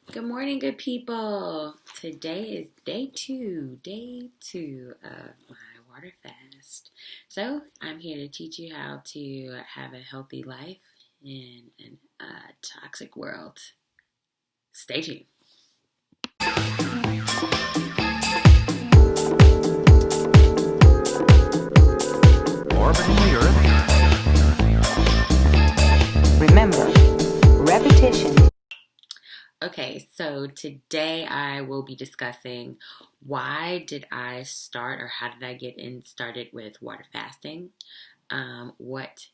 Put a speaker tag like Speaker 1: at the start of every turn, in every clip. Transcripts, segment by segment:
Speaker 1: Good morning, good people. Today is day two of my water fast. So, I'm here to teach you how to have a healthy life in a toxic world. Stay tuned.
Speaker 2: Orbiting the Earth.
Speaker 3: Remember, repetition.
Speaker 1: Okay, so today I will be discussing why did I start or how did I get started with water fasting? What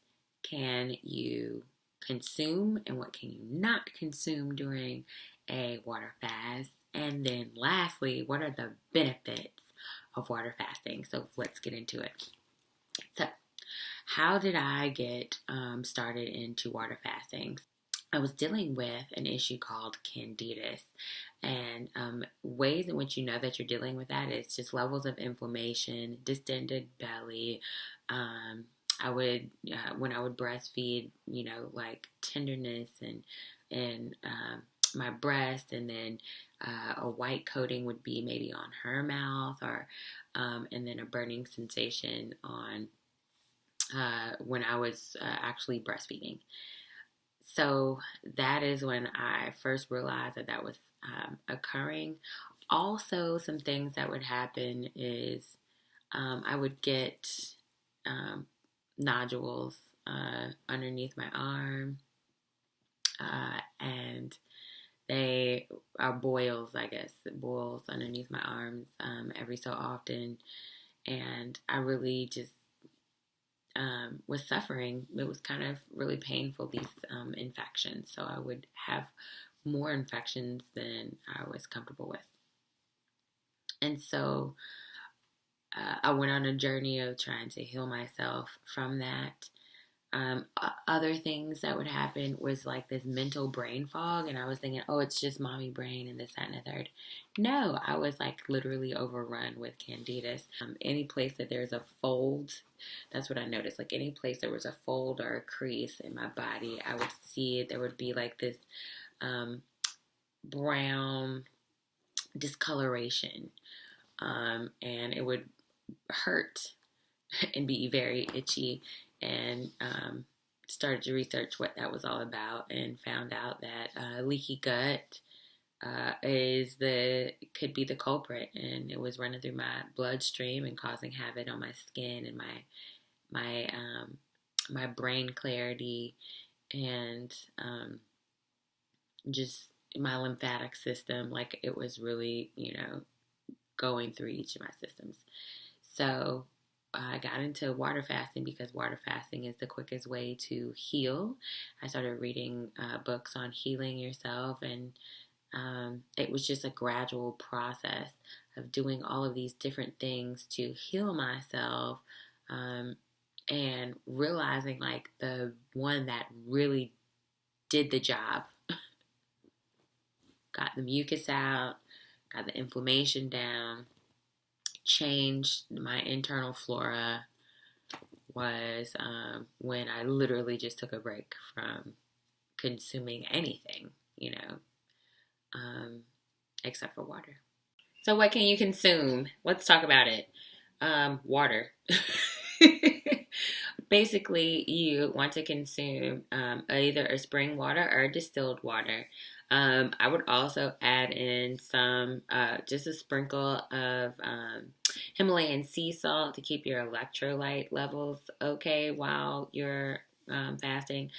Speaker 1: can you consume and what can you not consume during a water fast? And then lastly, what are the benefits of water fasting? So let's get into it. So, how did I get started into water fasting? I was dealing with an issue called candidus, and ways in which you know that you're dealing with that is just levels of inflammation, distended belly. I would when I would breastfeed, like tenderness and my breast, and then a white coating would be maybe on her mouth, or and then a burning sensation on when I was actually breastfeeding. So that is when I first realized that that was occurring. Also, some things that would happen is I would get um, nodules underneath my arm, and they are boils, I guess, boils underneath my arms every so often. And I really just was suffering. It was kind of really painful, these infections. So I would have more infections than I was comfortable with. And so I went on a journey of trying to heal myself from that. Other things that would happen was like this mental brain fog, and I was thinking, oh, it's just mommy brain and this, that, and the third. No, I was like literally overrun with candidus. Any place that there's a fold, that's what I noticed. Like any place there was a fold or a crease in my body, I would see it. There would be like this brown discoloration, and it would hurt and be very itchy, and started to research what that was all about, and found out that leaky gut could be the culprit, and it was running through my bloodstream and causing havoc on my skin and my brain clarity, and just my lymphatic system. Like it was really, going through each of my systems. So I got into water fasting because water fasting is the quickest way to heal. I started reading books on healing yourself, and it was just a gradual process of doing all of these different things to heal myself, and realizing like the one that really did the job, got the mucus out, got the inflammation down, changed my internal flora, was when I literally just took a break from consuming anything, except for water. So, what can you consume? Let's talk about it. Water. Basically, you want to consume either a spring water or distilled water. I would also add in just a sprinkle of Himalayan sea salt to keep your electrolyte levels okay while you're fasting.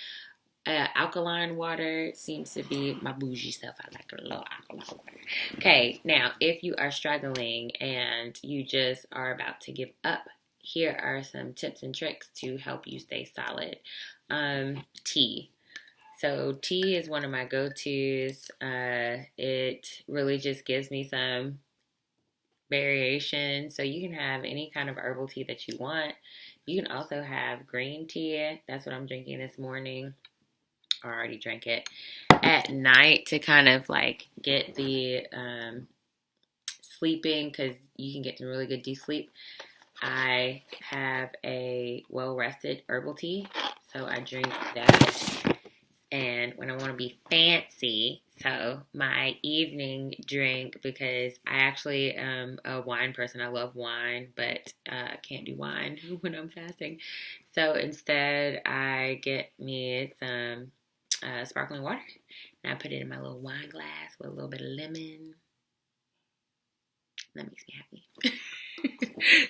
Speaker 1: Alkaline water seems to be my bougie stuff. I like a little alkaline water. Okay, now if you are struggling and you just are about to give up, here are some tips and tricks to help you stay solid. Tea. So tea is one of my go-tos. It really just gives me some variation. So you can have any kind of herbal tea that you want. You can also have green tea. That's what I'm drinking this morning. I already drank it at night to kind of like get the sleeping, because you can get some really good deep sleep. I have a well-rested herbal tea, so I drink that. And when I want to be fancy, so my evening drink, because I actually am a wine person. I love wine, but can't do wine when I'm fasting. So instead, I get me some sparkling water, and I put it in my little wine glass with a little bit of lemon. That makes me happy.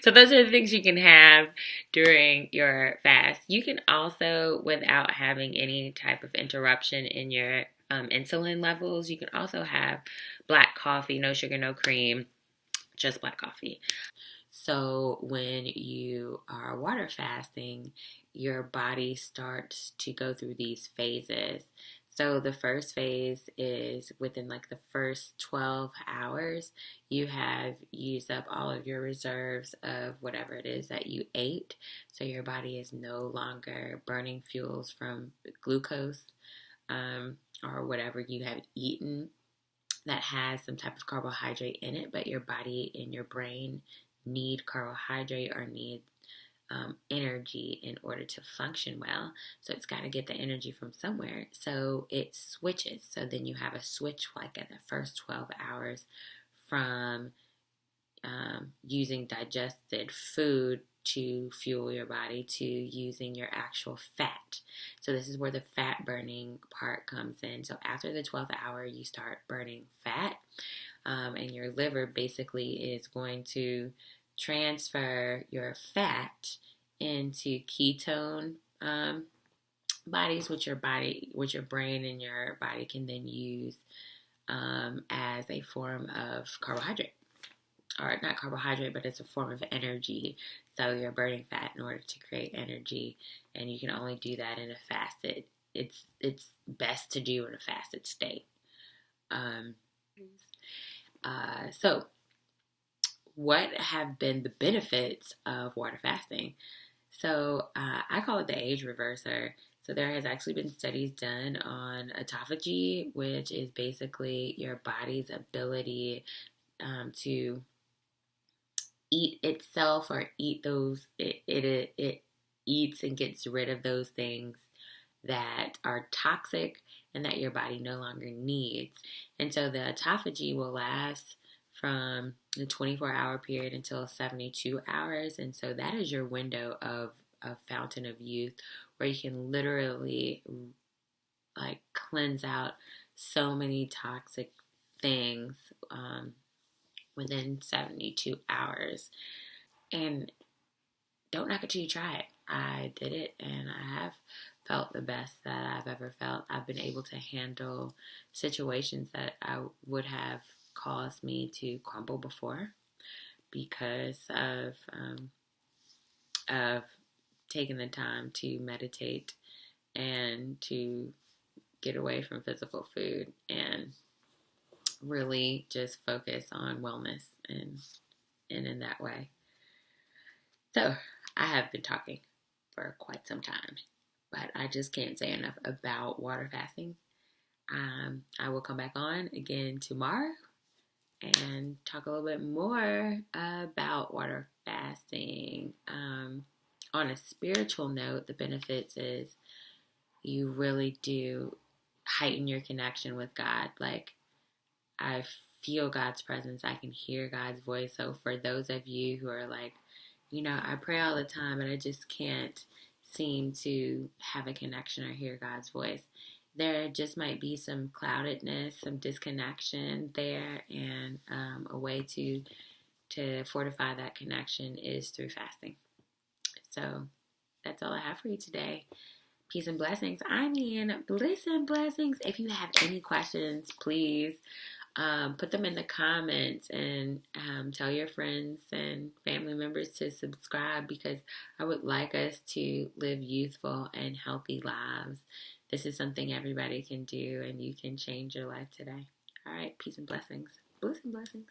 Speaker 1: So those are the things you can have during your fast. You can also, without having any type of interruption in your insulin levels, you can also have black coffee, no sugar, no cream, just black coffee. So when you are water fasting, your body starts to go through these phases. So the first phase is within like the first 12 hours, you have used up all of your reserves of whatever it is that you ate. So your body is no longer burning fuels from glucose or whatever you have eaten that has some type of carbohydrate in it, but your body and your brain need carbohydrate or need energy in order to function well. So it's got to get the energy from somewhere. So it switches. So then you have a switch like at the first 12 hours from using digested food to fuel your body to using your actual fat. So this is where the fat burning part comes in. So after the 12th hour, you start burning fat, and your liver basically is going to transfer your fat into ketone bodies, which your brain and your body can then use as a form of carbohydrate. Or not carbohydrate, but it's a form of energy. So you're burning fat in order to create energy, and you can only do that in a fasted. It's best to do in a fasted state. So what have been the benefits of water fasting? So I call it the age reverser. So there has actually been studies done on autophagy, which is basically your body's ability to eat itself or eat those. It eats and gets rid of those things that are toxic and that your body no longer needs. And so the autophagy will last from the 24-hour period until 72 hours. And so that is your window of a fountain of youth where you can literally like cleanse out so many toxic things within 72 hours. And don't knock it till you try it. I did it and I have felt the best that I've ever felt. I've been able to handle situations that I would have caused me to crumble before because of taking the time to meditate and to get away from physical food and really just focus on wellness and in that way. So I have been talking for quite some time, but I just can't say enough about water fasting. I will come back on again tomorrow and talk a little bit more about water fasting. On a spiritual note, the benefits is you really do heighten your connection with God. Like, I feel God's presence. I can hear God's voice. So for those of you who are like, I pray all the time and I just can't seem to have a connection or hear God's voice, there just might be some cloudedness, some disconnection there, and a way to fortify that connection is through fasting. So that's all I have for you today. Peace and blessings. I mean, bliss and blessings. If you have any questions, please put them in the comments and tell your friends and family members to subscribe because I would like us to live youthful and healthy lives. This is something everybody can do and you can change your life today. All right. Peace and blessings. Bliss and blessings.